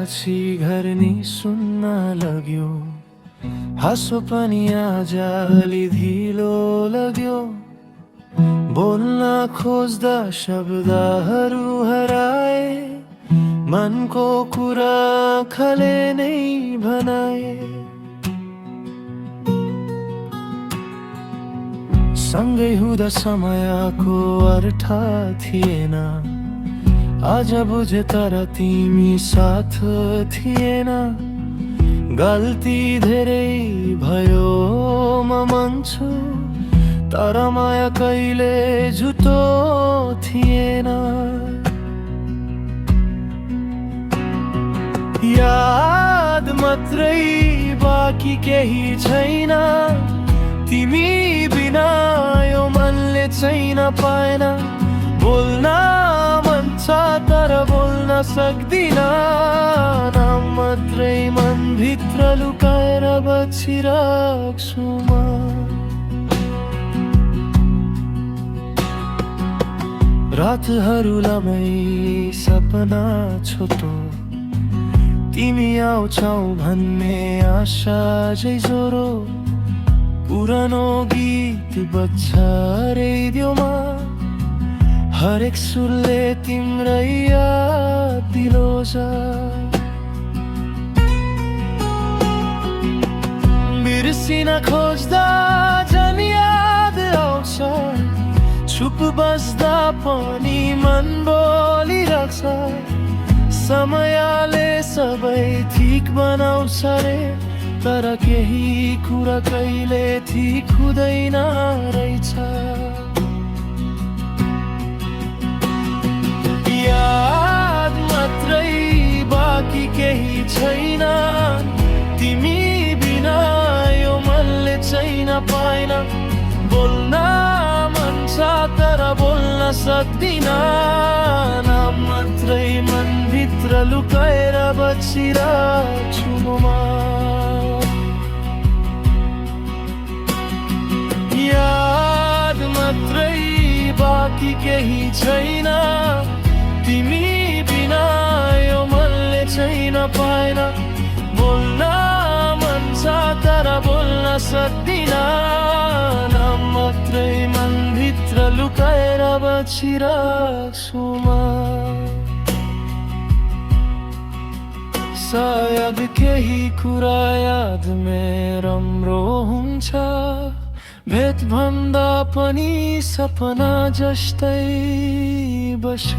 पछि घर नि सुन्न लाग्यो, हाँसो पनि आज अलि ढिलो लाग्यो। बोल्न खोज्दा शब्दहरू हराए, मनको कुरा आँखाले नै भनाए। सँगै हुँदा समयको अर्थ थिएन, आज बुझे तर तिमी साथ थिएन। गल्ती धेरै भयो म मान्छु, तर माया कहिले झुटो थिएन। याद मात्रै बाँकी केही छैन, तिमी बिना यो मनले छैन पाएन। बोल्न मन छ तर बोल्न सक्दिन, नाम मात्रै मनभित्र लुकाएर बसिराख्छु म। रातहरू लामै सपना छोटो, तिमी आउँछौ भन्ने आशा झै ज्वरो। पुरानो गीत बज्छ रेडियोमा, हरेक सुरले तिम्रै याद दिलोछ। बिर्सिन खोज्दा झन् याद आउँछ, चुप बस्दा पनि मन बोलिरहेछ। समयले सबै ठिक बनाउँछ रे, तर केही कुरा कहिले ठिक हुँदैन रहेछ। याद मात्रै बाँकी केही छैन, तिमी बिना यो मनले छैन पाएन। बोल्न मन छ तर बोल्न सक्दिन, नाम मात्रै मनभित्र लुकाएर बसिरहेछु म। याद मात्रै बाँकी केही छैन, तिमी बिना यो मनले छैन पाएन। बोल्न मन छ तर बोल्न सक्दिन, नाम मात्रै मनभित्र लुकाएर बसिरहेछु म। सायद केही कुरा यादमै राम्रो हुन्छ, भेट भन्दा पनि सपना जस्तै बस्छ।